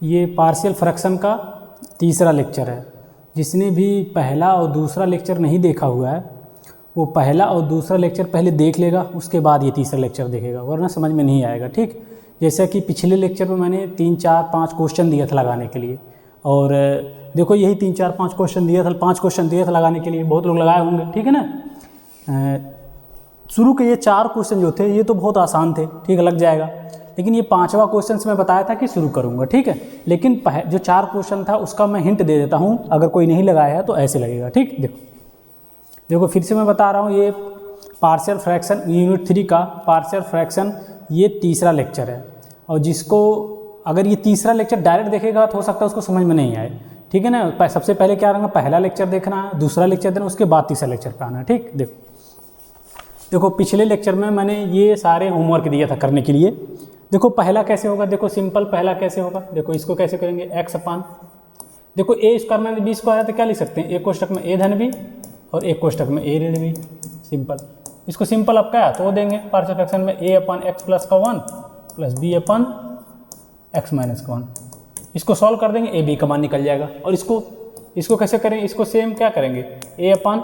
ये partial fraction का तीसरा लेक्चर है। जिसने भी पहला और दूसरा लेक्चर नहीं देखा हुआ है वो पहला और दूसरा लेक्चर पहले देख लेगा, उसके बाद ये तीसरा लेक्चर देखेगा, वरना समझ में नहीं आएगा। ठीक, जैसा कि पिछले लेक्चर में मैंने 3, 4, 5 क्वेश्चन दिया था लगाने के लिए, और देखो यही 3, 4, 5 क्वेश्चन दिया था, 5 क्वेश्चन दिया था लगाने के लिए, बहुत लोग लगाए होंगे। ठीक है ना। शुरू के ये 4 क्वेश्चन जो थे ये तो बहुत आसान थे, ठीक है, लग जाएगा। लेकिन ये 5वां क्वेश्चन से मैं बताया था कि शुरू करूँगा, ठीक है। लेकिन जो 4 क्वेश्चन था उसका मैं हिंट दे देता हूँ, अगर कोई नहीं लगाया है तो ऐसे लगेगा। ठीक, देखो फिर से मैं बता रहा हूँ, ये पार्शियल फ्रैक्शन यूनिट 3 का पार्शियल फ्रैक्शन ये तीसरा लेक्चर है। और जिसको अगर ये तीसरा लेक्चर डायरेक्ट देखेगा तो हो सकता है उसको समझ में नहीं आए, ठीक है ना। सबसे पहले क्या रहना, पहला लेक्चर देखना है, दूसरा लेक्चर देना, उसके बाद तीसरा लेक्चर पे आना है। ठीक, देखो पिछले लेक्चर में मैंने ये सारे होमवर्क दिया था करने के लिए। देखो पहला कैसे होगा, देखो सिंपल पहला कैसे होगा, देखो इसको कैसे करेंगे, x अपान, देखो ए स्क्वायर में बी स्क्वायर है तो क्या लिख सकते हैं, एक कोष्टक में a धन बी और एक कोष्टक में a ऋण बी, सिंपल। इसको सिंपल अब क्या है तो देंगे पार्शियल फ्रैक्शन में a अपान एक्स प्लस का 1 plus B upon x minus का 1। इसको सॉल्व कर देंगे, a b का मान निकल जाएगा। और इसको कैसे करेंगे, इसको सेम क्या करेंगे, a अपान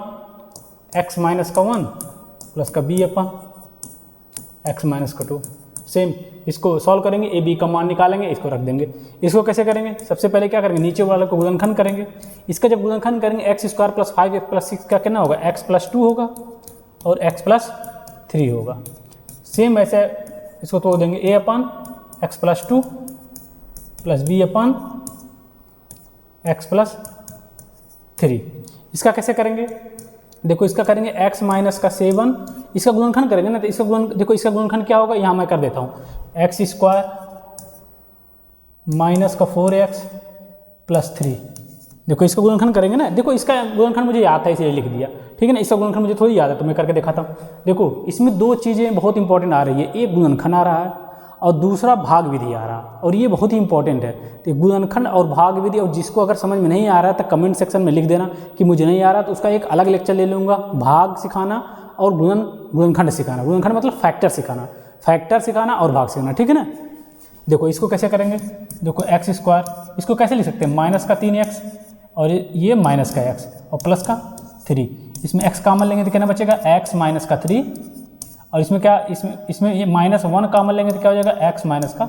एक्स माइनस का 1 प्लस का b अपान एक्स माइनस का 2, सेम। इसको सॉल्व करेंगे, ए बी का मान निकालेंगे, इसको रख देंगे। इसको कैसे करेंगे, सबसे पहले क्या करेंगे, नीचे वाले को गुणनखंड करेंगे। इसका जब गुणनखंड करेंगे x square plus 5x plus 6 का कितना होगा, x प्लस 2 होगा और x प्लस 3 होगा। सेम ऐसे इसको तोड़ देंगे, a upon X plus 2 plus B upon X plus 3। इसका कैसे करेंगे, देखो इसका करेंगे x माइनस का 7, इसका गुणनखंड करेंगे ना, तो इसका देखो इसका गुणनखंड क्या होगा, यहाँ मैं कर देता हूँ, एक्स स्क्वायर माइनस का 4x प्लस 3। देखो इसका गुणनखंड करेंगे ना, देखो इसका गुणनखंड मुझे याद था इसलिए लिख दिया, ठीक है ना। इसका गुणनखंड मुझे थोड़ी याद है तो मैं करके दिखाता हूँ। देखो इसमें 2 चीज़ें बहुत इंपॉर्टेंट आ रही है, एक गुणनखंड आ रहा है और दूसरा भाग विधि आ रहा है, और ये बहुत ही इंपॉर्टेंट है। तो गुणनखंड और भाग विधि, और जिसको अगर समझ में नहीं आ रहा है तो कमेंट सेक्शन में लिख देना कि मुझे नहीं आ रहा, तो उसका एक अलग लेक्चर ले लूँगा, भाग सिखाना और गुणनखंड सिखाना। गुणनखंड मतलब फैक्टर सिखाना और भाग सिखाना, ठीक है ना। देखो इसको कैसे करेंगे, देखो एक्स स्क्वायर, इसको कैसे लिख सकते हैं, माइनस का 3x और ये माइनस का x और प्लस का 3। इसमें x कॉमन लेंगे तो कितना बचेगा, x माइनस का 3, और इसमें क्या, इसमें ये -1 कॉमन लेंगे तो क्या हो जाएगा, x माइनस का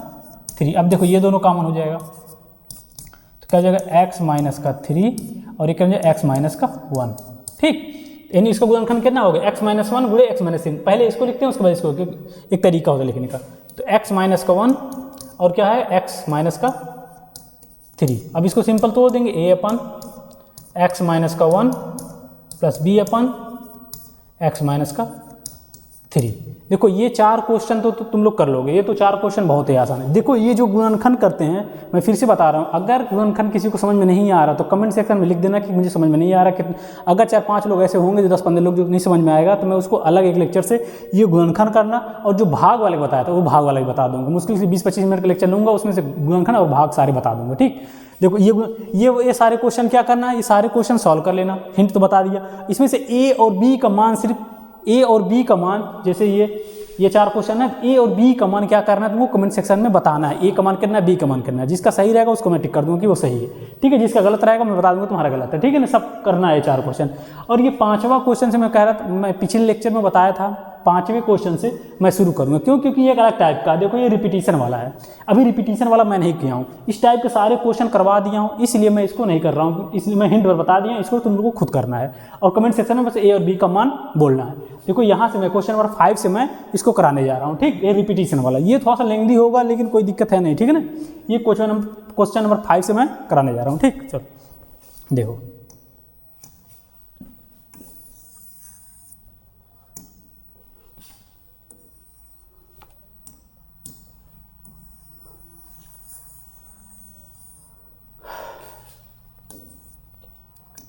3। अब देखो ये दोनों कॉमन हो जाएगा तो क्या हो जाएगा, x माइनस का 3 और ये क्या हो जाएगा, x माइनस का 1। ठीक, यानी इसका गुणनखंड कितना हो गया, x माइनस 1 गुणे x माइनस 3। पहले इसको लिखते हैं उसके बाद इसको, एक तरीका होता है लिखने का। तो x माइनस का 1 और क्या है, x माइनस का 3। अब इसको सिंपल तोड़ देंगे, a अपान एक्स माइनस का 1 plus B upon x minus का 3। देखो ये 4 क्वेश्चन तो तुम लोग कर लोगे, ये तो 4 क्वेश्चन बहुत ही आसान है। देखो ये जो गुणनखंड करते हैं, मैं फिर से बता रहा हूँ, अगर गुणनखंड किसी को समझ में नहीं आ रहा तो कमेंट सेक्शन में लिख देना कि मुझे समझ में नहीं आ रहा। कि अगर 4-5 लोग ऐसे होंगे जो 10-15 लोग जो नहीं समझ में आएगा तो मैं उसको अलग एक लेक्चर से ये गुणनखंड करना और जो भाग वाले बताया था वो भाग वाले बता दूंगा। मुश्किल से 20-25 मिनट का लेक्चर लूँगा, उसमें से गुणनखंड और भाग सारे बता दूंगा। ठीक, देखो ये सारे क्वेश्चन क्या करना है, ये सारे क्वेश्चन सॉल्व कर लेना। हिंट तो बता दिया। इसमें से ए और बी का मान, सिर्फ ए और बी का मान, जैसे ये 4 क्वेश्चन है, ए और बी का मान क्या करना है तुमको कमेंट सेक्शन में बताना है। ए का मान करना है, बी का मान करना है। जिसका सही रहेगा उसको मैं टिक कर दूंगा कि वो सही है, ठीक है। जिसका गलत रहेगा मैं बता दूंगा तुम्हारा गलत है, ठीक है ना। सब करना है 4 क्वेश्चन। और ये 5वां क्वेश्चन से मैं कह रहा था, मैं पिछले लेक्चर में बताया था 5वें क्वेश्चन से मैं शुरू करूँगा। क्यों, क्योंकि ये एक अलग टाइप का, देखो ये रिपीटिशन वाला है। अभी रिपीटिशन वाला मैं नहीं किया हूँ, इस टाइप के सारे क्वेश्चन करवा दिया हूँ, इसलिए मैं इसको नहीं कर रहा हूँ। इसलिए मैं हिंट पर बता दिया, इसको तुम लोगों को खुद करना है और कमेंट सेक्शन में बस ए और बी का मान बोलना है। देखो यहाँ से मैं क्वेश्चन नंबर 5 से मैं इसको कराने जा रहा हूँ, ठीक। ये रिपीटिशन वाला, ये थोड़ा सा लेंथी होगा लेकिन कोई दिक्कत है नहीं, ठीक है ना। ये क्वेश्चन नंबर 5 से मैं कराने जा रहा हूँ, ठीक। चलो देखो,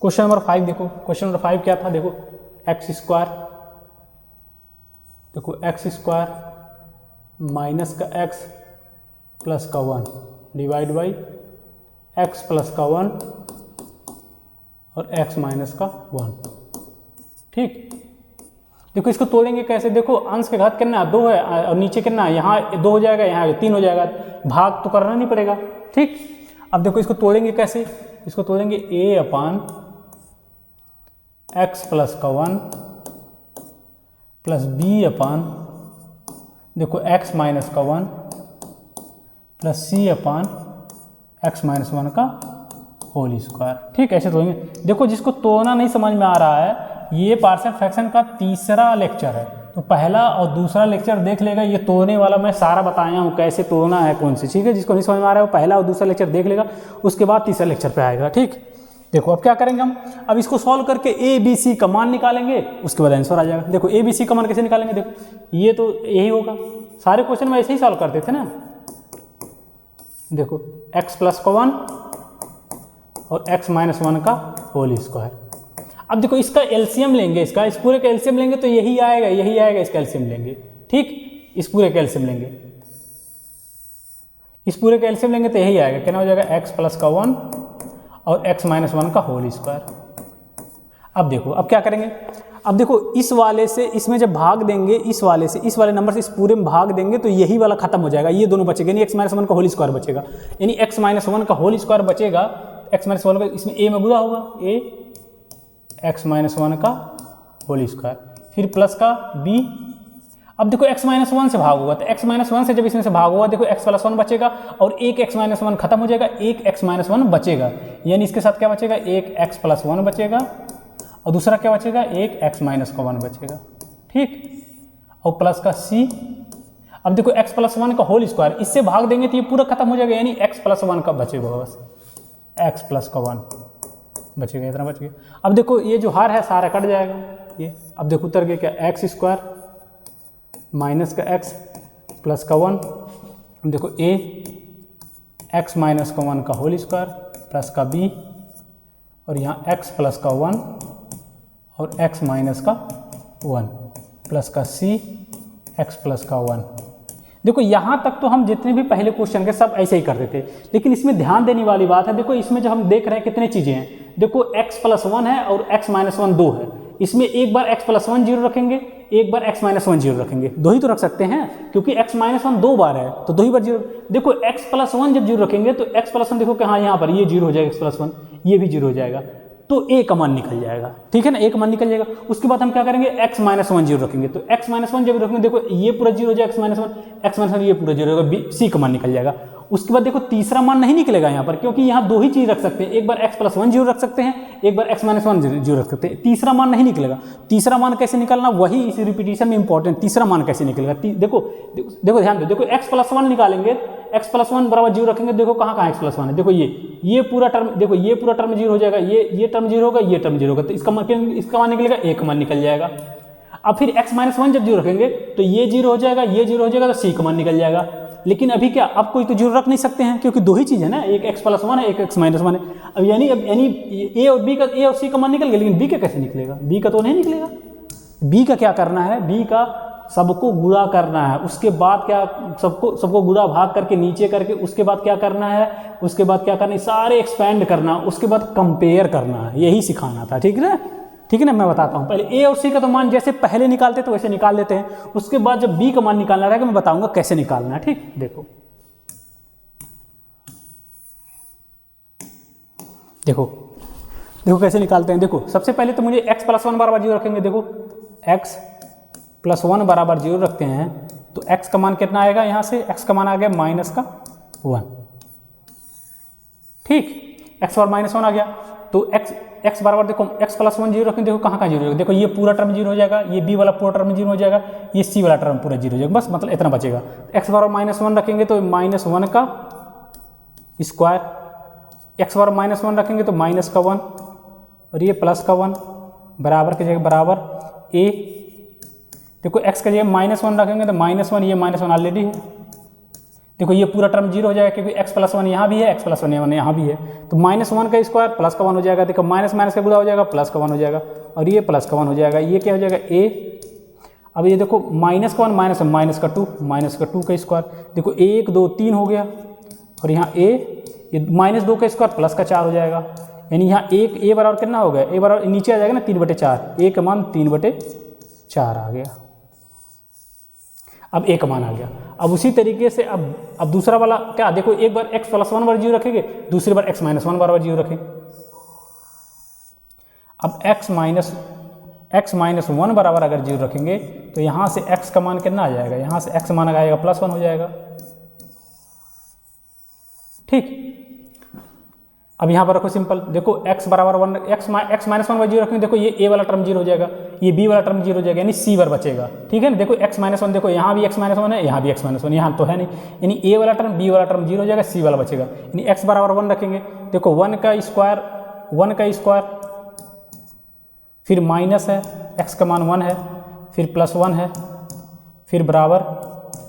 क्वेश्चन नंबर 5 देखो। क्वेश्चन नंबर 5 क्या था, देखो एक्स स्क्वायर, देखो एक्स स्क्वायर माइनस का एक्स प्लस का 1 डिवाइड बाई एक्स प्लस का 1 और एक्स माइनस का 1, ठीक। देखो इसको तोड़ेंगे कैसे, देखो अंश के घात कितना है, 2 है और नीचे कितना है, यहाँ 2 हो जाएगा, यहाँ 3 हो जाएगा। भाग तो करना नहीं पड़ेगा, ठीक। अब देखो इसको तोड़ेंगे कैसे, इसको तोड़ेंगे a अपान x प्लस का 1 प्लस b अपान देखो x माइनस का 1 प्लस c अपान x माइनस 1 का होल स्क्वायर। ठीक, ऐसे तोड़ेंगे। देखो जिसको तोड़ना नहीं समझ में आ रहा है, ये पार्शियल फ्रैक्शन का तीसरा लेक्चर है, तो पहला और दूसरा लेक्चर देख लेगा। ये तोड़ने वाला मैं सारा बताया हूँ कैसे तोड़ना है कौन सी। ठीक है, जिसको नहीं समझ में आ रहा है वो पहला और दूसरा लेक्चर देख लेगा, उसके बाद तीसरा लेक्चर पे आएगा। ठीक, देखो अब क्या करेंगे हम, अब इसको सॉल्व करके ए बी सी का मान निकालेंगे, उसके बाद आंसर आ जाएगा। देखो ए बी सी का मान कैसे निकालेंगे, देखो ये तो यही होगा, सारे क्वेश्चन में ऐसे ही सॉल्व करते थे ना। देखो x प्लस का 1 और x माइनस 1 का होल स्क्वायर। अब देखो इसका एलसीएम लेंगे, इसका इस पूरे का एलसीएम लेंगे तो यही आएगा, यही आएगा, इसका एलसीएम लेंगे। ठीक, इस पूरे का एलसीएम लेंगे, इस पूरे का एलसीएम लेंगे तो यही आएगा, कितना हो जाएगा x प्लस का 1 और x माइनस 1 का होल स्क्वायर। अब देखो अब क्या करेंगे, अब देखो इस वाले से इसमें जब भाग देंगे, इस वाले से इस वाले नंबर से इस पूरे में भाग देंगे तो यही वाला खत्म हो जाएगा, ये दोनों बचेगा, यानी x माइनस 1 का होल स्क्वायर बचेगा, यानी x माइनस 1 का होल स्क्वायर बचेगा। x माइनस 1 का इसमें a में गुणा होगा, a x माइनस 1 का होल स्क्वायर, फिर प्लस का b। अब देखो x माइनस 1 से भाग होगा तो x माइनस 1 से जब इसमें से भाग होगा, देखो x प्लस 1 बचेगा और एक x माइनस 1 खत्म हो जाएगा, एक x माइनस 1 बचेगा, यानी इसके साथ क्या बचेगा, एक x प्लस 1 बचेगा और दूसरा क्या बचेगा, एक x माइनस का 1 बचेगा। ठीक, और प्लस का c। अब देखो x प्लस 1 का होल स्क्वायर, इससे भाग देंगे तो ये पूरा खत्म हो जाएगा, यानी x प्लस 1 का बचेगा, बस x प्लस का 1 बचेगा, इतना बच गया। अब देखो ये जो हार है सारा कट जाएगा ये। अब देखो उतर गया क्या, एक्स स्क्वायर माइनस का x प्लस का 1, देखो a x माइनस का 1 का होल स्क्वायर प्लस का b, और यहाँ x प्लस का 1 और x माइनस का 1 प्लस का c x प्लस का 1। देखो यहाँ तक तो हम जितने भी पहले क्वेश्चन के सब ऐसे ही करते थे, लेकिन इसमें ध्यान देने वाली बात है, देखो इसमें जो हम देख रहे हैं कितने चीज़ें हैं, देखो x प्लस 1 है और x माइनस 1 2 है, इसमें एक बार x प्लस 1 जीरो रखेंगे, एक बार x माइनस 1 जीरो रखेंगे, दो ही तो रख सकते हैं क्योंकि x माइनस 1 दो बार है तो दो ही बार जीरो। देखो x प्लस 1 जब जीरो रखेंगे तो x प्लस 1 देखो कि हाँ यहाँ पर ये जीरो हो जाएगा, x प्लस 1 ये भी जीरो हो जाएगा, तो a का मान निकल जाएगा। ठीक है ना, a का मान निकल जाएगा। उसके बाद हम क्या करेंगे, x माइनस 1 जीरो रखेंगे, तो x माइनस 1 जब रखेंगे देखो ये पूरा जीरो हो जाएगा, x माइनस 1 ये पूरा जीरो होगा, c का मान निकल जाएगा। उसके बाद देखो तीसरा मान नहीं निकलेगा यहाँ पर, क्योंकि यहाँ दो ही चीज़ रख सकते हैं, एक बार x प्लस 1 जीरो रख सकते हैं, एक बार x माइनस 1 जीरो रख सकते हैं, तीसरा मान नहीं निकलेगा। तीसरा मान कैसे निकलना, वही इस रिपीटिशन में इंपॉर्टेंट, तीसरा मान कैसे निकलेगा। देखो देखो ध्यान दो, देखो x प्लस 1 निकालेंगे, x प्लस 1 बराबर जीरो रखेंगे, देखो कहाँ कहाँ x प्लस 1 है, देखो ये पूरा टर्म, देखो ये पूरा टर्म जीरो हो जाएगा, ये टर्म जीरो होगा, ये टर्म जीरो होगा, तो इसका मान निकलेगा, एक मान निकल जाएगा। अब फिर x माइनस 1 जब जीरो रखेंगे तो ये जीरो हो जाएगा, ये जीरो हो जाएगा, तो c का मान निकल जाएगा। लेकिन अभी क्या, अब कोई तो जीरो रख नहीं सकते हैं क्योंकि दो ही चीज़ है ना, एक x प्लस 1 है, एक x माइनस 1 है। अब यानी a और b का, a और c का मान निकल गया, लेकिन b का कैसे निकलेगा, b का तो नहीं निकलेगा। b का क्या करना है, b का सबको गुणा करना है, उसके बाद क्या सबको गुणा भाग करके नीचे करके, उसके बाद क्या करना है, उसके बाद क्या करना है, सारे एक्सपेंड करना, उसके बाद कंपेयर करना है, यही सिखाना था। ठीक है ना, ठीक है ना, मैं बताता हूँ। पहले a और c का तो मान जैसे पहले निकालते तो वैसे निकाल लेते हैं, उसके बाद जब b का मान निकालना रहेगा मैं बताऊंगा कैसे निकालना है। ठीक, देखो देखो देखो कैसे निकालते हैं। देखो सबसे पहले तो मुझे x प्लस 1 बराबर जीरो रखेंगे, देखो x प्लस 1 बराबर जीरो रखते हैं तो x का मान कितना आएगा, यहाँ से x का मान आ गया माइनस का 1। ठीक, x और माइनस 1 आ गया, तो x बराबर देखो x प्लस 1 जीरो रखेंगे, देखो कहाँ कहाँ जीरो हो जाएगा, देखो ये पूरा टर्म जीरो हो जाएगा, ये b वाला पूरा टर्म जीरो हो जाएगा, ये c वाला टर्म पूरा जीरो हो जाएगा, बस मतलब इतना बचेगा। x बराबर माइनस 1 रखेंगे तो माइनस 1 का स्क्वायर, x बराबर माइनस 1 रखेंगे तो माइनस का 1 और ये प्लस का 1 बराबर की जगह बराबर a। देखो x का जगह माइनस 1 रखेंगे तो माइनस 1, ये माइनस 1 ऑलरेडी है, देखो ये पूरा टर्म जीरो हो जाएगा क्योंकि x प्लस 1 यहाँ भी है, x प्लस 1 यहाँ भी है, तो माइनस 1 का स्क्वायर प्लस का 1 हो जाएगा, देखो माइनस माइनस का गुणा हो जाएगा, प्लस का 1 हो जाएगा, और ये प्लस का 1 हो जाएगा, ये क्या हो जाएगा a। अब ये देखो माइनस का 1 माइनस का 2 का स्क्वायर, देखो 1 2 3 हो गया, और यहाँ a, ये माइनस 2 का स्क्वायर प्लस का 4 हो जाएगा, यानी यहाँ a बराबर कितना हो गया, a बराबर नीचे आ जाएगा ना 3/4, a का मान 3/4 आ गया। अब a का मान आ गया। अब उसी तरीके से अब दूसरा वाला क्या, देखो एक बार x + 1 बराबर 0 रखेंगे, दूसरी बार x - 1 बराबर 0 रखें। अब x - 1 बराबर अगर 0 रखेंगे तो यहाँ से x का मान कितना आ जाएगा, यहाँ से x मान आएगा +1 हो जाएगा। ठीक, अब यहाँ पर रखो सिंपल, देखो x बराबर 1, x - 1 बराबर 0 रखेंगे, देखो ये a वाला टर्म 0 हो जाएगा, ये b वाला टर्म 0 हो जाएगा, यानी c बार बचेगा। ठीक है ना, देखो x - 1, देखो यहाँ भी x - 1 है, यहाँ भी x - 1, यहाँ तो है नहीं, यानी a वाला टर्म b वाला टर्म 0 हो जाएगा, c वाला बचेगा, यानी x बराबर 1 रखेंगे। देखो 1 का स्क्वायर फिर माइनस है, x का मान 1 है, फिर +1 है, फिर बराबर,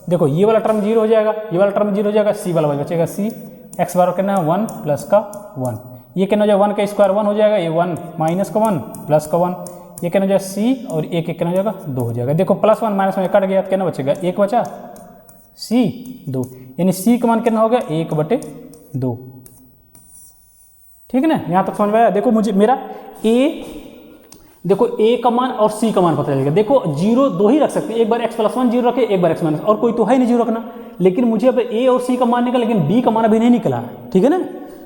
देखो ये वाला टर्म 0 हो जाएगा, ये वाला टर्म 0 हो जाएगा, c वाला बचेगा c, x बराबर कितना है 1 + का 1, ये कितना हो जाएगा 1 का स्क्वायर 1 हो जाएगा, ये 1 माइनस का 1 प्लस का 1, ये कितना हो जाएगा c और एक कितना हो जाएगा 2 हो जाएगा। देखो +1 - 1 कट गया तो कितना बचेगा, 1 बचा, c 2, यानी c का मान कितना हो गया 1/2। ठीक है ना, यहाँ तक समझ में आया। देखो मुझे मेरा देखो a का मान और c का मान पता चलेगा। देखो 0 दो ही रख सकते हैं, एक बार x + 1 0 रखे, एक बार x - और कोई तो है नहीं 0 रखना, लेकिन मुझे अब a और c का मान निकला, लेकिन b का मान अभी नहीं निकला है। ठीक है ना,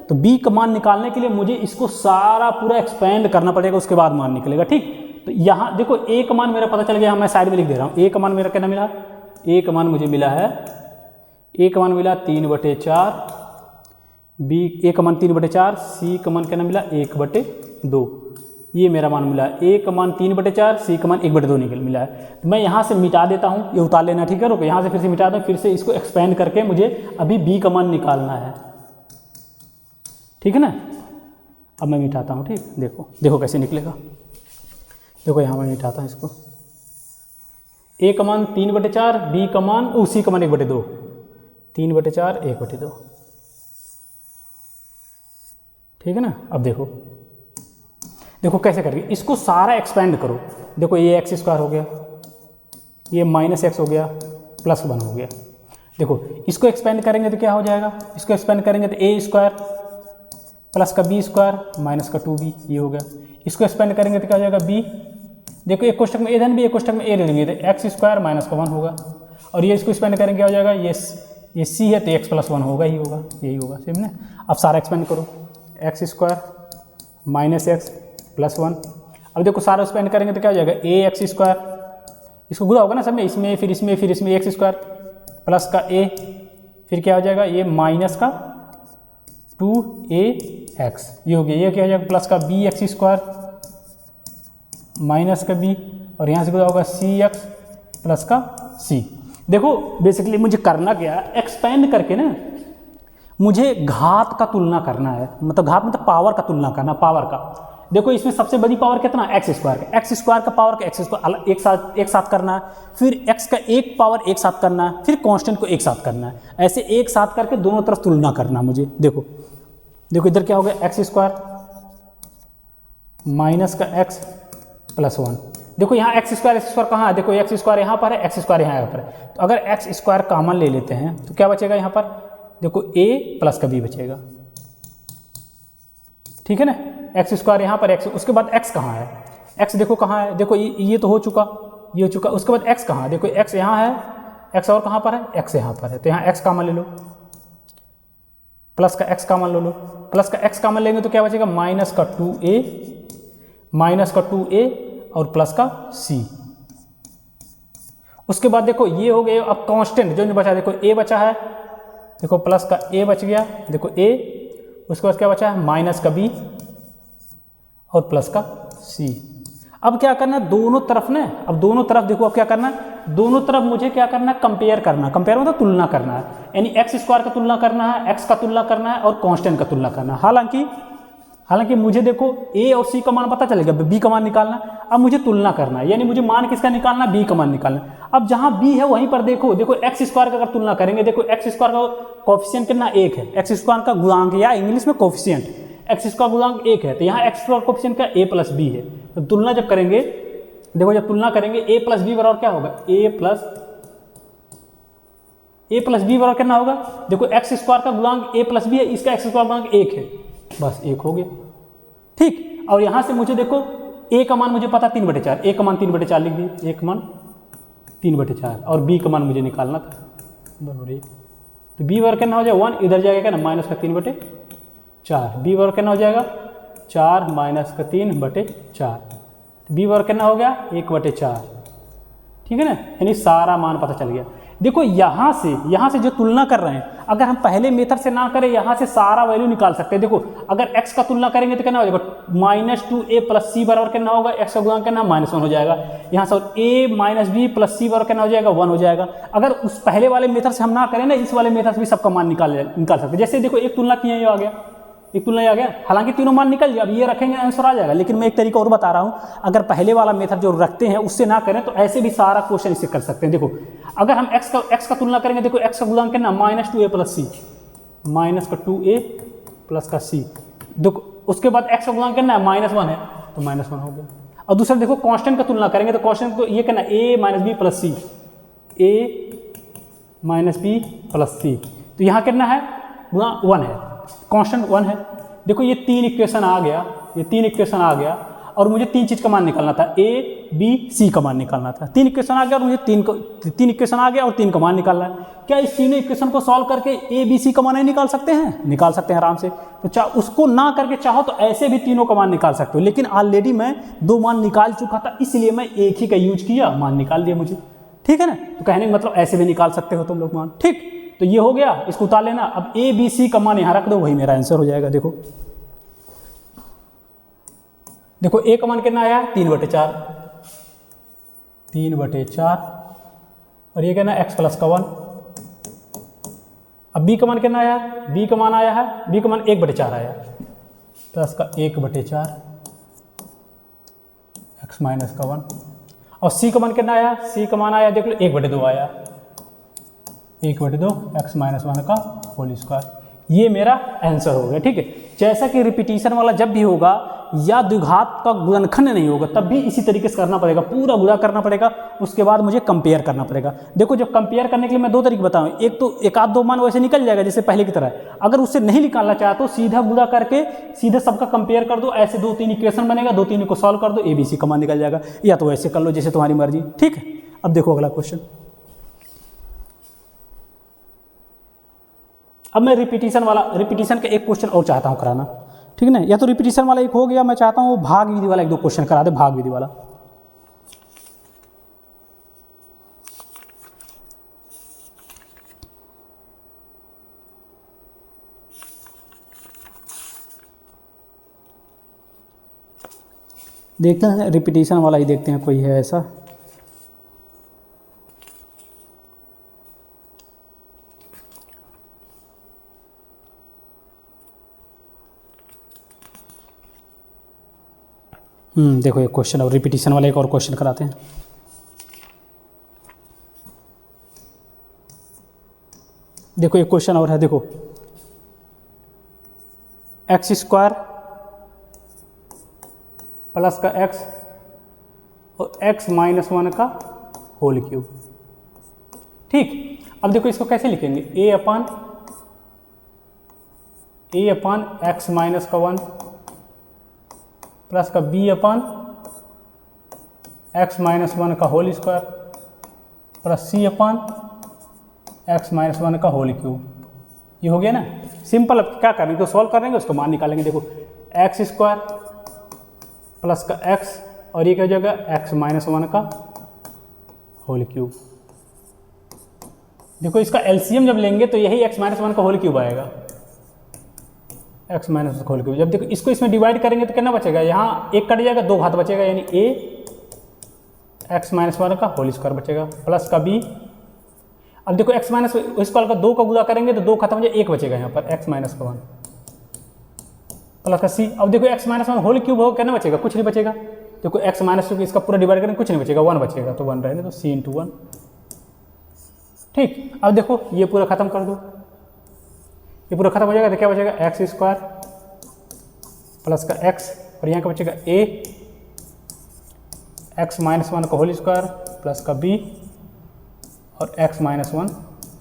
तो b का मान निकालने के लिए मुझे इसको सारा पूरा एक्सपेंड करना पड़ेगा, उसके बाद मान निकलेगा। ठीक, तो यहाँ देखो a का मान मेरा पता चल गया, मैं साइड में लिख दे रहा हूँ। a का मान मेरा कितना मिला, a का मान मुझे मिला है, a का मान मिला 3/4, b a का मान 3/4, c का मान कितना मिला 1/2, ये मेरा मान मिला। a का मान 3/4, c का मान 1/2 मिला है। तो मैं यहाँ से मिटा देता हूँ, ये उतार लेना। ठीक है, रुको यहाँ से फिर से मिटा दूँ, फिर से इसको एक्सपेंड करके मुझे अभी b का मान निकालना है। ठीक है ना, अब मैं मिटाता हूँ। ठीक, देखो कैसे निकलेगा। देखो यहाँ मैं मिटाता हूँ इसको, a का मान 3/4, b का मान c का मान 1/2, 3/4 1/2। ठीक है ना, अब देखो कैसे करके इसको सारा एक्सपेंड करो। देखो ये x² हो गया, ये -x हो गया, +1 हो गया। देखो इसको एक्सपेंड करेंगे तो क्या हो जाएगा, इसको एक्सपेंड करेंगे तो a² प्लस का b² माइनस का 2b, ये हो गया। इसको एक्सपेंड करेंगे तो क्या हो जाएगा b, देखो एक कोष्टक में a धन b, एक कोष्टक में a लेंगे तो x² माइनस का 1 होगा, और ये इसको एक्सपेंड करेंगे क्या हो जाएगा, ये c है तो x + 1 होगा ही होगा, यही होगा। समझ में, अब सारा एक्सपेंड करो, x² माइनस x + 1। अब देखो सारा एक्सपेंड करेंगे तो क्या हो जाएगा ax², इसको गुणा होगा ना सब में, इसमें फिर इसमें फिर इसमें x² प्लस का a, फिर क्या हो जाएगा ये माइनस का 2ax, ये हो गया। ये क्या हो जाएगा प्लस का bx² माइनस का b, और यहाँ से गुणा होगा cx प्लस का c। देखो बेसिकली मुझे करना क्या है, एक्सपेंड करके ना मुझे घात का तुलना करना है, मतलब घात मतलब पावर का तुलना करना, पावर का। देखो इसमें सबसे बड़ी पावर कितना है, x² का, x² का पावर का x² एक साथ करना है, फिर x का एक पावर एक साथ करना है, फिर कांस्टेंट को एक साथ करना है, ऐसे एक साथ करके दोनों तरफ तुलना करना मुझे। देखो इधर क्या हो गया, x² माइनस का x + 1। देखो यहाँ x² कहाँ है, देखो x² यहाँ पर है, x² यहाँ पर है, तो अगर x² कॉमन ले लेते हैं तो क्या बचेगा यहाँ पर, देखो a प्लस का b बचेगा। ठीक है ना, x² यहाँ पर x, उसके बाद x कहाँ है, x देखो कहाँ है, देखो ये तो हो चुका, ये हो चुका, उसके बाद x कहाँ है, देखो x यहाँ है, x और कहाँ पर है, x यहाँ पर है, तो यहाँ x कॉमन ले लो, प्लस का x कॉमन ले लो, प्लस का x कॉमन लेंगे तो क्या बचेगा माइनस का 2a और प्लस का c। उसके बाद देखो ये हो गए, अब कांस्टेंट जो बचा, देखो a बचा है, देखो प्लस का a बच गया, देखो a, उसके बाद क्या बचा है माइनस का b और प्लस का c। अब क्या करना है दोनों तरफ ना, अब दोनों तरफ देखो, अब क्या करना है, दोनों तरफ मुझे क्या करना है, कंपेयर करना, कंपेयर मतलब तुलना करना है, यानी x² का तुलना करना है, x का तुलना करना है और कांस्टेंट का तुलना करना है। हालांकि मुझे देखो a और c का मान पता चलेगा, b का मान निकालना, अब मुझे तुलना करना है, यानी मुझे मान किसका निकालना, b का मान निकालना। अब जहां b है वहीं पर देखो x² का अगर तुलना करेंगे, देखो x² का कोफिशिएंट कितना 1 है, x² का गुणांक या इंग्लिश में कोफिशिएंट, x का गुणांक 1 है, तो यहाँ x का कोफिशिएंट का a + b है। तो तुलना जब करेंगे, देखो जब तुलना करेंगे a + b बराबर क्या होगा, a + b बराबर कितना होगा, देखो x² का गुणांक a + b है, इसका x² गुणांक 1 है, बस 1 हो गया। ठीक, और यहाँ से मुझे देखो a का मान मुझे पता 3/4, a का मान 3/4 लिख दी, a का मान 3/4 और b का मान मुझे निकालना था। बराबर 1। तो बी वर्ग कितना हो जाएगा 1, इधर जाएगा ना माइनस का 3/4। बी वर्ग कितना हो जाएगा 4 माइनस का 3/4। बी वर्ग कितना हो गया 1/4। ठीक है ना, यानी सारा मान पता चल गया। देखो यहाँ से जो तुलना कर रहे हैं, अगर हम पहले मेथड से ना करें, यहाँ से सारा वैल्यू निकाल सकते हैं। देखो अगर x का तुलना करेंगे तो कितना हो जाएगा -2a + c बराबर कितना होगा, x का गुणांक कितना -1 हो जाएगा। यहाँ से a - b + c बराबर कितना हो जाएगा 1 हो जाएगा। अगर उस पहले वाले मेथड से हम ना करें ना, इस वाले मेथड से भी सबका मान निकाल सकते हैं। जैसे देखो एक तुलना किया, ये आ गया, एक तुलना आ गया, हालांकि तीनों मान निकल गया, अब ये रखेंगे आंसर आ जाएगा। लेकिन मैं एक तरीका और बता रहा हूँ, अगर पहले वाला मेथड जो रखते हैं उससे ना करें तो ऐसे भी सारा क्वेश्चन इससे कर सकते हैं। देखो अगर हम x का तुलना करेंगे, देखो x का गुणांक कितना -2a + c, -2a + c। देखो उसके बाद x का गुणांक कितना है -1 है, तो -1 हो गया। और दूसरा देखो कांस्टेंट का तुलना करेंगे तो कांस्टेंट को ये कहना a - b + c, a - b + c। तो यहाँ कितना है गुणा 1 है, कांस्टेंट 1 है। देखो ये 3 इक्वेशन आ गया, ये 3 इक्वेशन आ गया और मुझे 3 चीज़ का मान निकालना था, a b c का मान निकालना था। 3 इक्वेशन आ गया और मुझे 3 इक्वेशन आ गया और 3 का मान निकालना है। क्या इस तीनों इक्वेशन को सॉल्व करके a b c का मान नहीं निकाल सकते हैं? निकाल सकते हैं आराम से। तो उसको ना करके चाहो तो ऐसे भी तीनों का मान निकाल सकते हो, लेकिन ऑलरेडी मैं 2 मान निकाल चुका था, इसलिए मैं एक ही का यूज किया, मान निकाल दिया मुझे। ठीक है ना, तो कहने का मतलब ऐसे भी निकाल सकते हो तुम लोग मान। ठीक, तो ये हो गया, इसको उतार लेना। अब a b c का मान यहाँ रख दो, वही मेरा आंसर हो जाएगा। देखो a का मान कितना आया 3/4, 3/4 और ये कहना x + का 1। अब b का मान कितना आया, b का मान आया है, b का मान 1/4 आया, प्लस का 1/4 x - का 1। और c का मान कितना आया, c का मान आया देख लो 1/2 आया, 1/2 x - 1 का होल स्क्वायर। ये मेरा आंसर हो गया। ठीक है, जैसा कि रिपीटिशन वाला जब भी होगा या द्विघात का गुणनखंड नहीं होगा तब भी इसी तरीके से करना पड़ेगा, पूरा गुणा करना पड़ेगा, उसके बाद मुझे कंपेयर करना पड़ेगा। देखो जब कंपेयर करने के लिए मैं 2 तरीके बताऊं, एक तो एक आध 2 मान वैसे निकल जाएगा जैसे पहले की तरह। अगर उससे नहीं निकालना चाहते तो सीधा गुणा करके सीधे सबका कंपेयर कर दो, ऐसे 2-3 इक्वेशन बनेगा, 2-3 को सॉल्व कर दो, ABC का मान निकल जाएगा। या तो ऐसे कर लो जैसे तुम्हारी मर्जी। ठीक है, अब देखो अगला क्वेश्चन। अब मैं रिपीटिशन का एक क्वेश्चन और चाहता हूं कराना। ठीक है ना, या तो रिपीटिशन वाला एक हो गया, मैं चाहता हूं भाग विधि वाला 1-2 क्वेश्चन करा दे, भाग विधि वाला। देखते हैं रिपीटिशन वाला ही देखते हैं, कोई है ऐसा। देखो एक क्वेश्चन और रिपीटिशन वाला एक और क्वेश्चन कराते हैं। देखो एक क्वेश्चन और है, देखो x² प्लस का x और x - 1 का होल क्यूब। ठीक, अब देखो इसको कैसे लिखेंगे, a अपान x - 1 प्लस का b अपान x - 1 का होल स्क्वायर प्लस c अपान x - 1 का होल क्यूब। ये हो गया ना सिंपल। अब क्या करेंगे, तो सॉल्व करेंगे, उसको मान निकालेंगे। देखो x² प्लस का x और ये क्या हो जाएगा x - 1 का होल क्यूब। देखो इसका एलसीएम जब लेंगे तो यही x - 1 का होल क्यूब आएगा, x - 1 का होल क्यूब। जब देखो इसको इसमें डिवाइड करेंगे तो कितना बचेगा, यहाँ 1 कट जाएगा, 2 घात बचेगा, यानी a x - 1 का होल स्क्वायर बचेगा प्लस का b। अब देखो x - स्क्वायर का 2 का गुणा करेंगे तो 2 खत्म हो जाए, 1 बचेगा यहाँ पर x - 1 प्लस का c। अब देखो x - 1 होल क्यूब हो, कितना बचेगा, कुछ नहीं बचेगा। देखो x - इसका पूरा डिवाइड करेंगे कुछ नहीं बचेगा, 1 बचेगा, तो 1 रहेगा, तो c × 1। ठीक, अब देखो ये पूरा खत्म कर दो, ये पूरा खत्म हो जाएगा तो क्या बचेगा x² प्लस का x और यहाँ का बचेगा a x - 1 का होल स्क्वायर प्लस का b और x - 1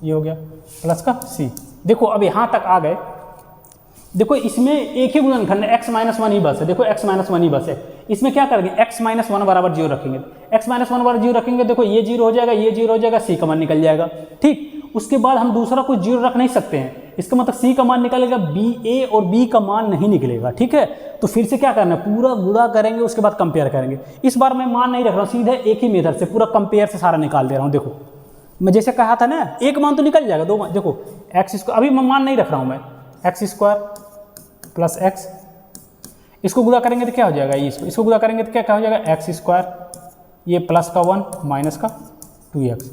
ये हो गया प्लस का c। देखो अब यहाँ तक आ गए। देखो इसमें एक ही गुणनखंड है, x - 1 ही बस है। देखो x - 1 ही बस है। इसमें क्या करेंगे, x - 1 बराबर 0 रखेंगे, x - 1 बराबर 0 रखेंगे। देखो ये 0 हो जाएगा, ये 0 हो जाएगा, c का मान निकल जाएगा। ठीक, उसके बाद हम दूसरा कोई जीरो रख नहीं सकते हैं। इसका मतलब सी का मान निकलेगा बी ए और बी का मान नहीं निकलेगा, ठीक है। तो फिर से क्या करना है, पूरा गुणा करेंगे, उसके बाद कंपेयर करेंगे। इस बार मैं मान नहीं रख रहा हूँ, सीधे एक ही मेथड से पूरा कंपेयर से सारा निकाल दे रहा हूँ। देखो मैं जैसे कहा था ना, एक मान तो निकल जाएगा, दो मान देखो एक्स स्क्वायर, अभी मैं मान नहीं रख रहा हूँ मैं, एक्स स्क्वायर प्लस एक्स, इसको गुणा करेंगे तो क्या हो जाएगा, ये इसको गुणा करेंगे तो क्या हो जाएगा, एक्स स्क्वायर, ये प्लस का 1 माइनस का 2x,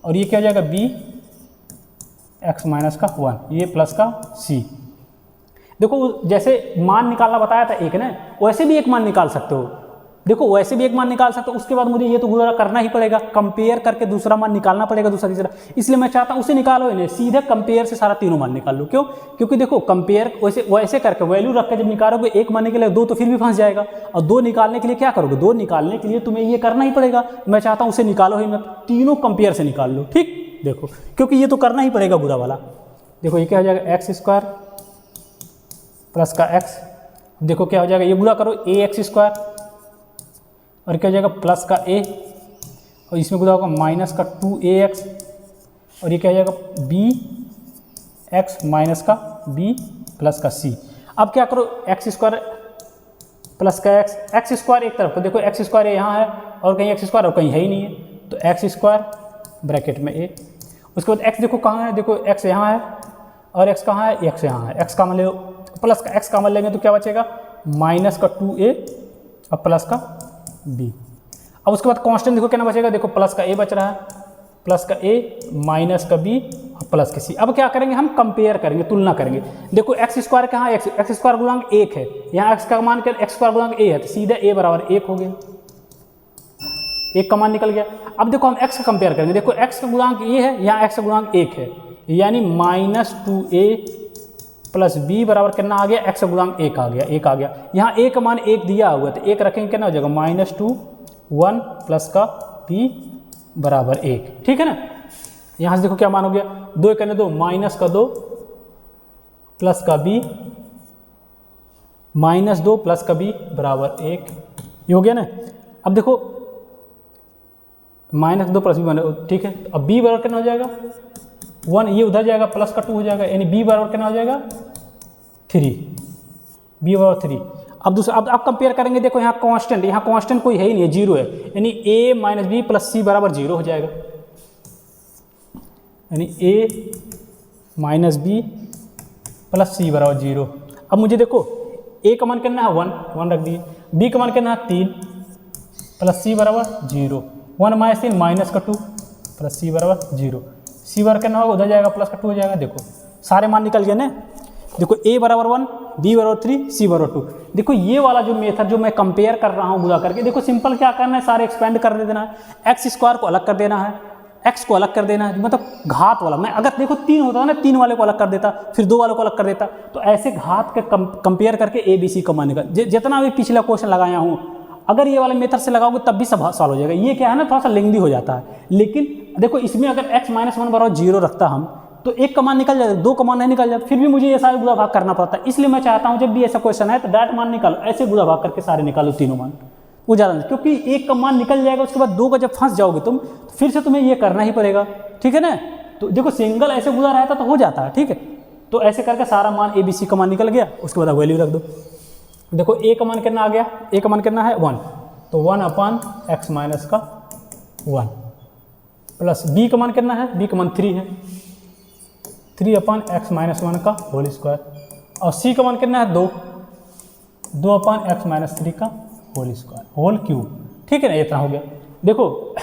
और ये क्या हो जाएगा बी एक्स माइनस का 1, ये प्लस का सी। देखो जैसे मान निकालना बताया था एक ने, वैसे भी एक मान निकाल सकते हो। देखो वैसे भी एक मान निकाल सकते हो, उसके बाद मुझे ये तो गुणा करना ही पड़ेगा, कंपेयर करके दूसरा मान निकालना पड़ेगा, दूसरा तीसरा। इसलिए मैं चाहता हूँ उसे निकालो ही नहीं, सीधे कंपेयर से सारा तीनों मान निकाल लो। क्यों? क्योंकि देखो कंपेयर वैसे करके वैल्यू रख के जब निकालोगे, एक मान निकले दो तो फिर भी फंस जाएगा, और दो निकालने के लिए क्या करोगे, दो निकालने के लिए तुम्हें ये करना ही पड़ेगा। मैं चाहता हूँ उसे निकालो ही मत, तीनों कंपेयर से निकाल लो, ठीक। देखो क्योंकि ये तो करना ही पड़ेगा गुणा वाला। देखो ये क्या हो जाएगा, एक्स स्क्वायर प्लस का एक्स, देखो क्या हो जाएगा, ये गुणा करो, ए एक्स स्क्वायर, और क्या हो जाएगा प्लस का ए, और इसमें गुणा होगा माइनस का 2ax, और ये क्या हो जाएगा बी एक्स माइनस का बी प्लस का सी। अब क्या करो, एक्स स्क्वायर प्लस का एक्स स्क्वायर एक तरफ, तो देखो एक्स स्क्वायर यहाँ है और कहीं एक्स स्क्वायर और कहीं है ही नहीं है, तो एक्स स्क्वायर ब्रैकेट में ए, उसके बाद एक्स देखो कहाँ है, देखो एक्स यहाँ है और एक्स कहाँ है, एक्स यहाँ है, एक्स कॉमन ले लो, प्लस का एक्स कॉमन लेंगे तो क्या बचेगा, माइनस का 2a और प्लस का b। अब उसके बाद कांस्टेंट देखो क्या बचेगा, देखो प्लस का a बच रहा है, प्लस का a माइनस का b और प्लस का c। अब क्या करेंगे, हम कंपेयर करेंगे, तुलना करेंगे। देखो एक्स स्क्वायर कहाँ है, एक्स स्क्वायर गुणांक 1 है, यहाँ एक्स का मान क्या, एक्स स्क्वायर गुणांक a है, तो सीधे a बराबर 1 हो गया, एक का मान निकल गया। अब देखो हम x का कंपेयर करेंगे, देखो x का गुणांक ये है, यहाँ x का गुणांक 1 है, यानी माइनस 2a प्लस b बराबर कितना आ गया, x का गुणांक 1 आ गया, 1 आ गया। यहाँ a का मान 1 दिया हुआ है, तो 1 रखेंगे कितना हो जाएगा, माइनस 2 1 प्लस का b बराबर 1, ठीक है ना। यहाँ से देखो क्या मान हो गया, 2 करने 2 माइनस का 2 प्लस का b, माइनस 2 प्लस का b बराबर 1, ये हो गया ना। अब देखो माइनस 2 प्लस b, ठीक है। अब b बराबर कितना हो जाएगा 1, ये उधर जाएगा, प्लस का 2 हो जाएगा, यानी b बराबर कितना हो जाएगा 3, b बराबर 3। अब दूसरा अब कंपेयर करेंगे, देखो यहाँ कांस्टेंट कोई है ही नहीं है, 0 है, यानी a माइनस बी प्लस सी बराबर 0 हो जाएगा, यानी a माइनस बी प्लस सी बराबर 0। अब मुझे देखो a का मान कितना है 1 रख दिए, b का मान कितना है 3 प्लस सी बराबर 0, 1 माइनस 3 माइनस का 2 प्लस सी बराबर 0, सी बराबर कितना होगा, उधर जाएगा प्लस का 2 हो जाएगा। देखो सारे मान निकल गए ना, देखो a बराबर 1, b बराबर 3, c बराबर 2। देखो ये वाला जो मेथड जो मैं कंपेयर कर रहा हूँ गुणा करके, देखो सिंपल क्या करना है, सारे एक्सपेंड कर देना है, एक्स स्क्वायर को अलग कर देना है, एक्स को अलग कर देना है, मतलब घात वाला। मैं अगर देखो 3 होता ना, 3 वाले को अलग कर देता, फिर 2 वाले को अलग कर देता, तो ऐसे घात के कंपेयर करके a b c का मान निकल। जितना भी पिछला क्वेश्चन लगाया हूँ, अगर ये वाले मेथड से लगाओगे तब भी सब सॉल्व हो जाएगा। ये क्या है ना, थोड़ा सा लेंदी हो जाता है, लेकिन देखो इसमें अगर x माइनस 1 बराबर 0 रखता हम, तो 1 का मान निकल जाता, 2 का मान नहीं निकल जाता, फिर भी मुझे ये सारे गुणा भाग करना पड़ता है। इसलिए मैं चाहता हूँ जब भी ऐसा क्वेश्चन है तो डायरेक्ट मान निकालो, ऐसे गुणा भाग करके सारे निकालो, तीनों मान, वो ज़्यादा नहीं, क्योंकि 1 का मान निकल जाएगा, उसके बाद 2 का जब फंस जाओगे तुम, तो फिर से तुम्हें ये करना ही पड़ेगा, ठीक है ना। तो देखो सिंगल ऐसे गुणा रहता तो हो जाता है, ठीक है। तो ऐसे करके सारा मान a b c का मान निकल गया, उसके बाद वैल्यू रख दो। देखो a का मान कितना आ गया, a का मान कितना है 1, तो 1 अपान एक्स माइनस का 1, प्लस b का मान कितना है, b का मान 3 है, 3 अपान एक्स माइनस 1 का होल स्क्वायर, और c का मान कितना है 2 अपान एक्स माइनस 3 का होल स्क्वायर, होल क्यूब, ठीक है ना। इतना हो गया। देखो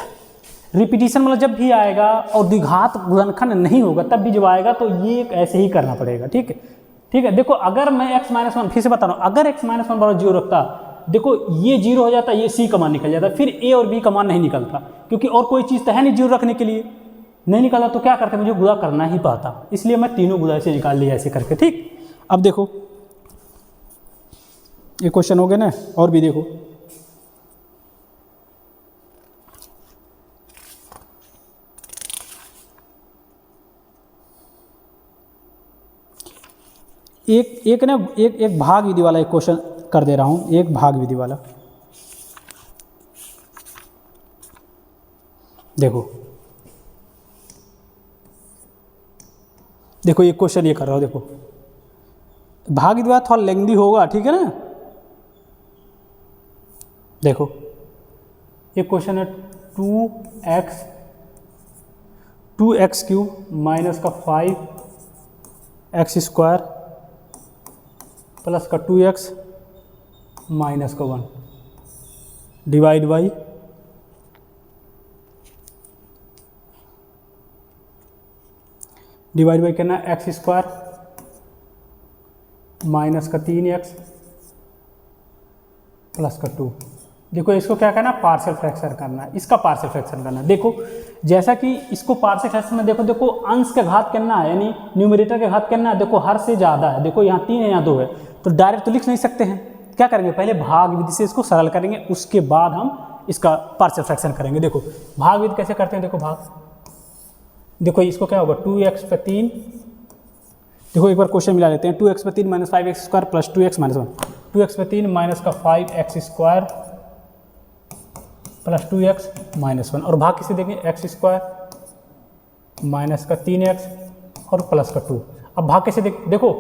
रिपीटिशन मतलब जब भी आएगा और द्विघात गुणनखंड नहीं होगा, तब भी जब आएगा तो ये ऐसे ही करना पड़ेगा, ठीक है, ठीक है। देखो अगर मैं एक्स माइनस 1 फिर से बता रहा हूँ, अगर एक्स माइनस 1 बराबर 0 रखता, देखो ये 0 हो जाता, ये c का मान निकल जाता, फिर a और b का मान नहीं निकलता, क्योंकि और कोई चीज़ तो है नहीं 0 रखने के लिए, नहीं निकला तो क्या करते, मुझे गुणा करना ही पाता, इसलिए मैं तीनों गुणा से निकाल लिया ऐसे करके, ठीक। अब देखो ये क्वेश्चन हो गए ना, और भी देखो, एक भाग विधि वाला एक क्वेश्चन कर दे रहा हूँ, एक भाग विधि वाला। देखो देखो ये क्वेश्चन ये कर रहा हूँ, देखो भाग के बाद थोड़ा लेंदी होगा, ठीक है ना। देखो ये क्वेश्चन है 2x क्यूब माइनस का 5x स्क्वायर प्लस का 2x माइनस का 1 डिवाइड बाई करना एक्स स्क्वायर माइनस का 3x प्लस का 2। देखो इसको क्या करना, पार्शियल फ्रैक्शन करना है, इसका पार्शियल फ्रैक्शन करना है। देखो जैसा कि इसको पार्शियल फ्रैक्शन में देखो अंश के घात करना है, यानी न्यूमरेटर के घात करना है। देखो हर से ज़्यादा है, देखो यहाँ 3 है यहाँ 2 है, तो डायरेक्ट तो लिख नहीं सकते हैं। क्या करेंगे, पहले भाग विधि से इसको सरल करेंगे, उसके बाद हम इसका पार्शियल फ्रैक्शन करेंगे। देखो भाग विधि कैसे करते हैं, देखो भाग, देखो इसको क्या होगा 2x पे 3, देखो एक बार क्वेश्चन मिला लेते हैं। 2x पे 3 minus 5x square plus 2x minus 1, 2x पे 3 माइनस का 5x square plus 2x minus 1, और भाग किसे देंगे x स्क्वायर माइनस का 3x और प्लस का 2। अब भाग कैसे देखो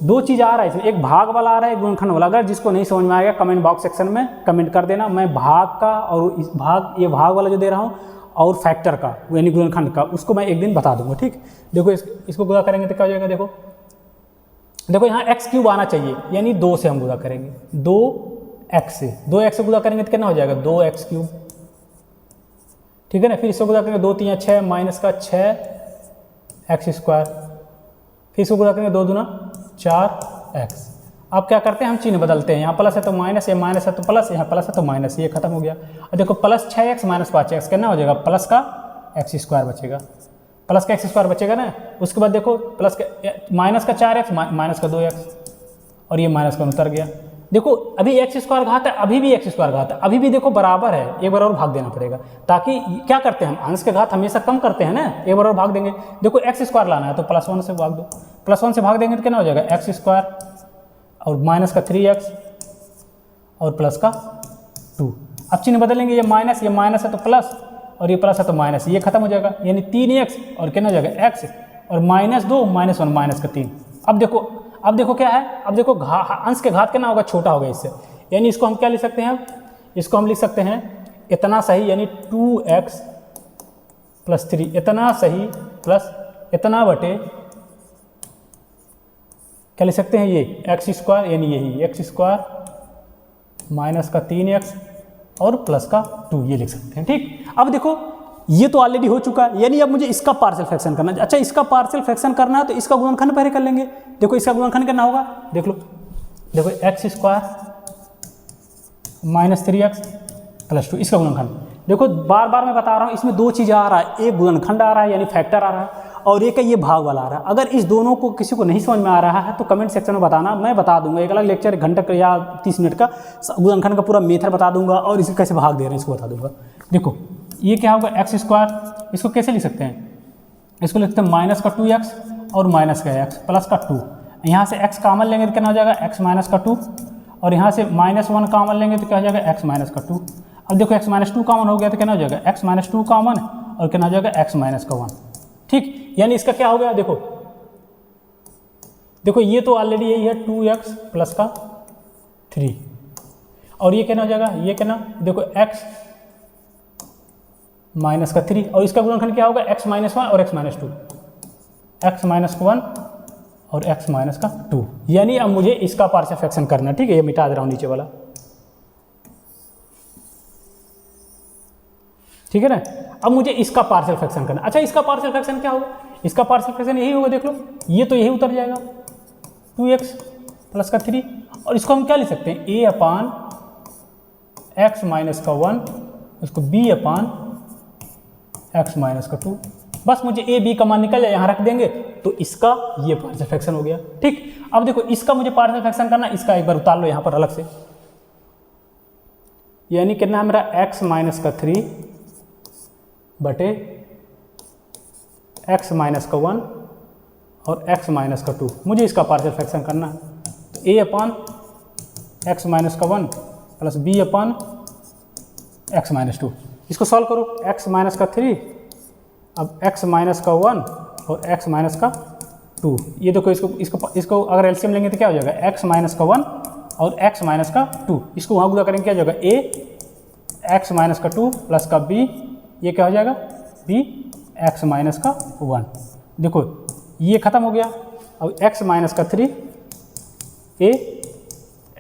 दो चीज़ आ रहा है इसमें, एक भाग वाला आ रहा है, एक गुणनखंड वाला। अगर जिसको नहीं समझ में आएगा कमेंट बॉक्स सेक्शन में कमेंट कर देना, मैं भाग का और इस भाग, ये भाग वाला जो दे रहा हूँ और फैक्टर का यानी गुणनखंड का, उसको मैं एक दिन बता दूंगा, ठीक। देखो इसको गुणा करेंगे तो क्या हो जाएगा, देखो यहाँ x क्यूब आना चाहिए, यानी 2 से हम गुणा करेंगे, 2x से गुणा करेंगे तो कितना हो जाएगा 2x क्यूब, ठीक है ना। फिर इसको गुणा करेंगे 2 3 6 माइनस का 6x स्क्वायर, फिर इसको गुणा करेंगे 2 दूना 4x। अब क्या करते हैं, हम चिन्ह बदलते हैं, यहाँ प्लस है तो माइनस, ये माइनस है तो प्लस, यहाँ प्लस है तो माइनस, ये खत्म हो गया। और देखो प्लस 6x माइनस 5x कितना हो जाएगा, प्लस का x स्क्वायर बचेगा, प्लस का x स्क्वायर बचेगा ना। उसके बाद देखो प्लस का माइनस का 4x माइनस का 2x, और ये माइनस का उतर गया। देखो अभी x स्क्वायर घात है, अभी भी x स्क्वायर घात है, अभी भी देखो बराबर है, एक बार और भाग देना पड़ेगा, ताकि क्या करते हैं हम अंश के घात हमेशा कम करते हैं ना, एक बार और भाग देंगे। देखो x स्क्वायर लाना है तो +1 से भाग दो, +1 से भाग देंगे तो कितना हो जाएगा x स्क्वायर और माइनस का 3x और प्लस का 2। अब चिन्ह बदलेंगे, ये माइनस है तो प्लस, और ये प्लस है तो माइनस, ये खत्म हो जाएगा, यानी 3x और कितना हो जाएगा x और -2 -1 माइनस का 3। अब देखो क्या है, अब देखो अंश के घात कितना होगा, छोटा होगा इससे, यानी इसको हम क्या लिख सकते हैं, इसको हम लिख सकते हैं इतना सही, यानी 2x + 3 इतना सही प्लस इतना बटे क्या लिख सकते हैं, ये x स्क्वायर, यानी यही x स्क्वायर माइनस का 3x और प्लस का 2, ये लिख सकते हैं, ठीक। अब देखो ये तो ऑलरेडी हो चुका है, यानी अब मुझे इसका पार्शियल फ्रैक्शन करना है। अच्छा इसका पार्शियल फ्रैक्शन करना है तो इसका गुणनखंड पहले कर लेंगे। देखो इसका गुणनखंड करना होगा, देख लो, देखो x square minus 3x plus 2, इसका गुणनखंड। देखो बार बार मैं बता रहा हूँ, इसमें दो चीज़ें आ रहा है, एक गुणनखंड आ रहा है यानी फैक्टर आ रहा है, और एक है ये भाग वाला आ रहा है। अगर इस दोनों को किसी को नहीं समझ में आ रहा है तो कमेंट सेक्शन में बताना, मैं बता दूंगा, एक अलग लेक्चर 1 घंटे का या 30 मिनट का गुणनखंड का पूरा मेथड बता दूंगा, और इसको कैसे भाग दे रहे हैं इसको बता दूंगा। देखो ये क्या होगा x स्क्वायर, इसको कैसे लिख सकते हैं, इसको लिखते हैं माइनस का 2x और माइनस का x प्लस का 2। यहाँ से x कॉमन लेंगे तो क्या हो जाएगा x माइनस का 2, और यहाँ से -1 कॉमन लेंगे तो क्या हो जाएगा x माइनस का 2। अब देखो x माइनस 2 कॉमन हो गया तो क्या हो जाएगा x माइनस 2 कॉमन, और क्या हो जाएगा x माइनस का 1, ठीक। यानी इसका क्या हो गया, देखो ये तो ऑलरेडी यही है 2x प्लस का 3, और ये क्या हो जाएगा, ये क्या देखो x माइनस का 3, और इसका गुणनखंड क्या होगा x माइनस 1 और x माइनस 2, x माइनस 1 और x माइनस का 2। यानी अब मुझे इसका पार्शियल फ्रैक्शन करना, ठीक है, ये मिटा दे रहा हूँ नीचे वाला, ठीक है ना। अब मुझे इसका पार्शियल फ्रैक्शन करना। अच्छा इसका पार्शियल फ्रैक्शन क्या होगा, इसका पार्शियल फ्रैक्शन यही होगा, देख लो ये तो यही उतर जाएगा 2x प्लस का 3, और इसको हम क्या लिख सकते हैं a अपान x माइनस का 1, इसको b अपान x माइनस का 2। बस मुझे a b का मान निकल जाए, यहाँ रख देंगे तो इसका ये पार्शियल फ्रैक्शन हो गया, ठीक। अब देखो इसका मुझे पार्शियल फ्रैक्शन करना, इसका एक बार उतार लो यहाँ पर अलग से, यानी कितना है मेरा x माइनस का 3 बटे x माइनस का 1 और x माइनस का 2। मुझे इसका पार्शियल फ्रैक्शन करना है, तो a अपान x माइनस का 1 प्लस b अपान x माइनस 2। इसको सॉल्व करो, x माइनस का 3, अब x माइनस का 1 और x माइनस का 2। ये देखो इसको अगर एलसीएम लेंगे तो क्या हो जाएगा, x माइनस का 1 और x माइनस का 2, इसको वहाँ गुणा करेंगे क्या हो जाएगा, a x माइनस का 2 प्लस का b, ये क्या हो जाएगा b x माइनस का 1। देखो ये खत्म हो गया। अब x माइनस का 3 a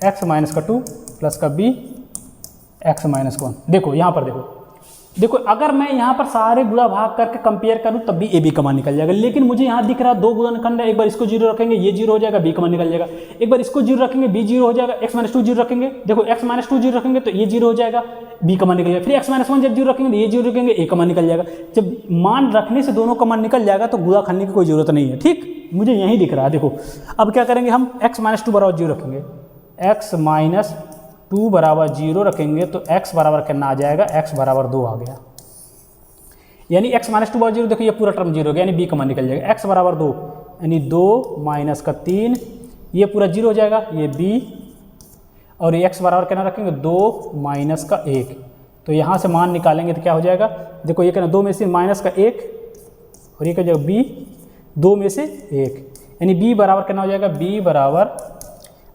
x माइनस का 2 प्लस का b x माइनस का 1। देखो यहाँ पर देखो अगर मैं यहाँ पर सारे गुणा भाग करके कंपेयर करूँ तब भी ए बी का मान निकल जाएगा, लेकिन मुझे यहाँ दिख रहा दो गुणनखंड है, एक बार इसको जीरो रखेंगे ये जीरो हो जाएगा, बी का मान निकल जाएगा, एक बार इसको जीरो रखेंगे बी जीरो हो जाएगा, एक्स माइनस 2 जीरो रखेंगे, देखो एक्स माइनस 2 जीरो रखेंगे तो ये जीरो हो जाएगा, बी का मान निकल जाएगा, फिर एक्स माइनस 1 जब जीरो रखेंगे तो ये जीरो रखेंगे, ए का मान निकल जाएगा। जब मान रखने से दोनों का मान निकल जाएगा तो गुणा करने की कोई जरूरत नहीं है, ठीक, मुझे यही दिख रहा है। देखो अब क्या करेंगे हम, एक्स माइनस 2 बराबर जीरो रखेंगे, एक्स माइनस 2 बराबर जीरो रखेंगे तो x बराबर कितना आ जाएगा, x बराबर 2 आ गया, यानी x माइनस 2 बराबर जीरो, देखो ये पूरा टर्म जीरो हो गया, यानी b का मान निकल जाएगा, x बराबर 2 यानी 2 माइनस का 3, ये पूरा जीरो हो जाएगा, ये b, और ये x बराबर कितना रखेंगे 2 माइनस का 1, तो यहाँ से मान निकालेंगे तो क्या हो जाएगा, देखो ये कहना 2 में से माइनस का 1 और ये क्या हो जाएगा b 2 में से 1, यानी b बराबर कितना हो जाएगा, b बराबर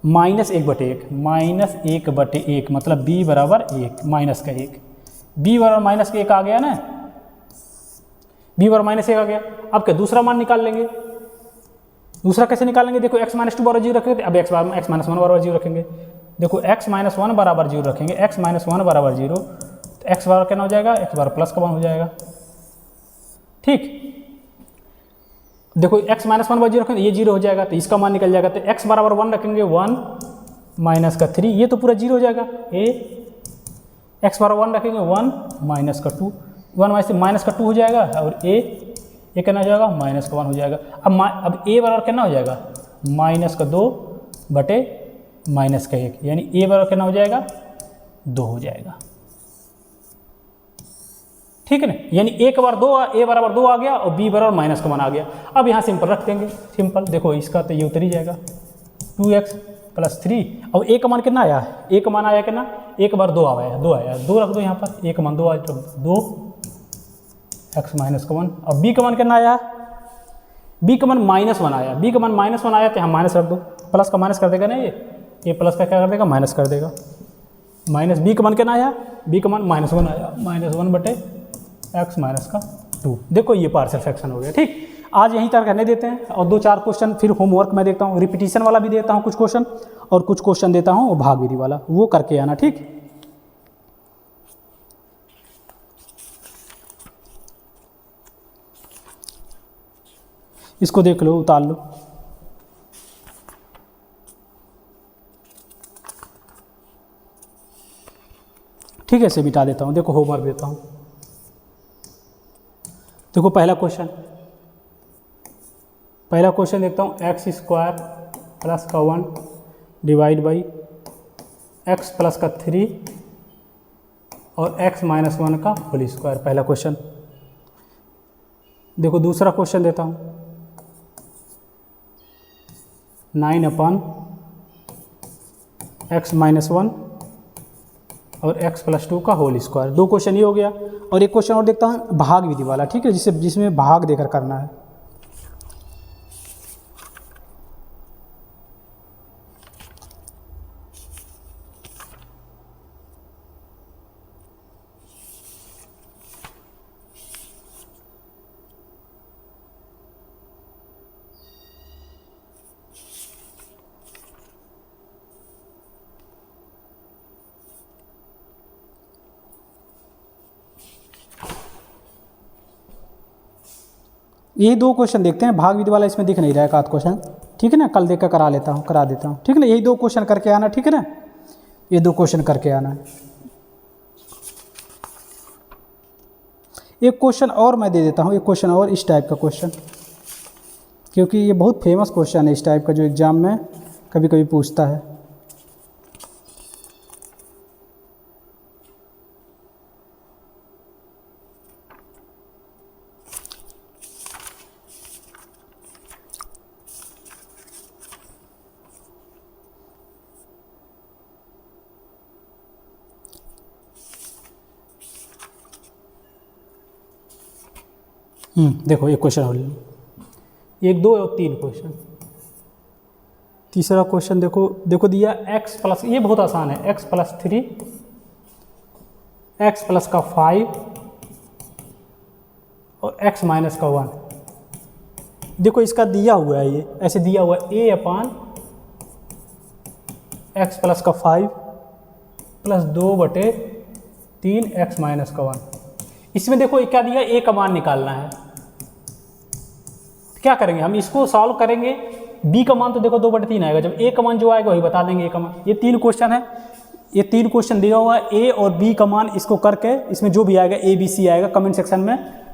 -1/1, -1/1 मतलब b बराबर 1 माइनस का 1, b बराबर माइनस का 1 आ गया ना, b बराबर -1 आ गया। अब क्या दूसरा मान निकाल लेंगे, दूसरा कैसे निकालेंगे, देखो x माइनस 2 बराबर 0 रखेंगे, अब x माइनस 1 बराबर 0 रखेंगे, देखो x माइनस 1 बराबर 0 रखेंगे, x माइनस 1 बराबर 0 तो x बराबर कितना हो जाएगा, x बराबर प्लस का 1 हो जाएगा, ठीक। देखो x माइनस 1 बराबर 0 रखेंगे, ये 0 हो जाएगा तो इसका मान निकल जाएगा, तो x बराबर 1 रखेंगे 1 माइनस का 3, ये तो पूरा 0 हो जाएगा, x बराबर 1 रखेंगे 1 माइनस का 2, 1 माइनस का 2 हो जाएगा, और ये कितना हो जाएगा, माइनस का 1 हो जाएगा। अब a बराबर कितना हो जाएगा, माइनस का 2 बटे माइनस का 1, यानी a बराबर कितना हो जाएगा, 2 हो जाएगा, ठीक है ना, यानी a बराबर 2 आ गया और b बराबर माइनस का 1 आ गया। अब यहाँ सिंपल रख देंगे, सिंपल देखो इसका तो ये उतर ही जाएगा 2x प्लस 3, अब a का मान कितना आया, a का मान आया कितना, 1 बार 2 आया, 2 आया, 2 रख दो यहाँ पर, a का मान 2 आया तो 2 x माइनस का 1, अब b का मान कितना आया, b का मान -1 आया, b का मान -1 आया तो यहाँ माइनस रख दो, प्लस का माइनस कर देगा ना, ये प्लस का क्या कर देगा, माइनस कर देगा, माइनस b का मान कितना आया, b का मान -1 आया, -1 बटे x माइनस का 2। देखो ये पार्शियल फ्रैक्शन हो गया, ठीक। आज यहीं तक रहने देते हैं, और 2-4 क्वेश्चन फिर होमवर्क मैं देखता हूँ, रिपीटिशन वाला भी देता हूँ कुछ क्वेश्चन, और कुछ क्वेश्चन देता हूँ भाग विधि वाला, वो करके आना, ठीक। इसको देख लो, उतार लो, ठीक है, इसे मिटा देता हूँ। देखो होमवर्क देता हूँ, देखो पहला क्वेश्चन देखता हूँ, x स्क्वायर प्लस का 1 डिवाइड बाई x प्लस का 3 और x माइनस 1 का होल स्क्वायर, पहला क्वेश्चन। देखो दूसरा क्वेश्चन देता हूँ, 9 x माइनस 1 और x प्लस 2 का होल स्क्वायर। 2 क्वेश्चन ये हो गया, और एक क्वेश्चन और देखता हूँ भाग विधि वाला, ठीक है, जिसमें भाग देकर करना है। ये 2 क्वेश्चन देखते हैं, भाग विधि वाला इसमें दिख नहीं रहा है, आध क्वेश्चन, ठीक है ना, कल देख कर करा देता हूँ, ठीक है ना, यही 2 क्वेश्चन करके आना, ठीक है ना, ये 2 क्वेश्चन करके आना है। एक क्वेश्चन और मैं दे देता हूँ, एक क्वेश्चन और इस टाइप का क्वेश्चन, क्योंकि ये बहुत फेमस क्वेश्चन है इस टाइप का, जो एग्जाम में कभी कभी पूछता है। देखो एक क्वेश्चन और 1 2 और 3 क्वेश्चन। तीसरा क्वेश्चन देखो दिया x प्लस, ये बहुत आसान है, x प्लस 3, x प्लस का 5 और x माइनस का 1। देखो इसका दिया हुआ है, ये ऐसे दिया हुआ है a अपान x प्लस का 5 प्लस 2/3 x माइनस का 1। इसमें देखो क्या दिया, a का मान निकालना है। क्या करेंगे हम, इसको सॉल्व करेंगे। b का मान तो देखो 2/3 आएगा, जब a का मान जो आएगा वही बता देंगे a का मान। ये 3 क्वेश्चन है, ये 3 क्वेश्चन दिया हुआ है, a और b का मान इसको करके इसमें जो भी आएगा a b c आएगा।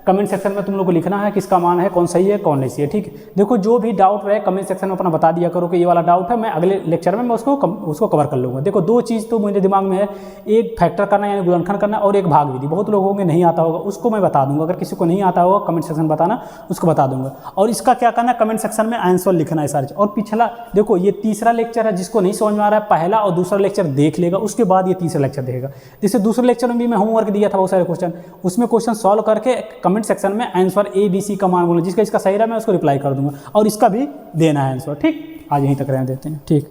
कमेंट सेक्शन में तुम लोग को लिखना है किसका मान है, कौन सही है कौन नहीं सही है, ठीक है। देखो जो भी डाउट रहे कमेंट सेक्शन में अपना बता दिया करो कि ये वाला डाउट है, मैं अगले लेक्चर में मैं उसको कवर कर लूँगा। देखो 2 चीज़ तो मेरे दिमाग में है, एक फैक्टर करना यानी गुणनखंड करना और एक भाग विधि। बहुत लोगों को नहीं आता होगा, उसको मैं बता दूंगा। अगर किसी को नहीं आता होगा कमेंट सेक्शन में बताना, उसको बता दूंगा। और इसका क्या करना है, कमेंट सेक्शन में आंसर लिखना है सारे। और पिछला देखो ये तीसरा लेक्चर है, जिसको नहीं समझ में आ रहा है पहला और दूसरा लेक्चर देख लेगा, उसके बाद ये तीसरा लेक्चर देखेगा। जैसे दूसरे लेक्चर में भी मैं होमवर्क दिया था बहुत सारे क्वेश्चन, उसमें क्वेश्चन सॉल्व करके कमेंट सेक्शन में आंसर ए बी सी का मान बोलो, जिसका इसका सही रहा मैं उसको रिप्लाई कर दूंगा, और इसका भी देना है आंसर। ठीक, आज यहीं तक रहने देते हैं, ठीक।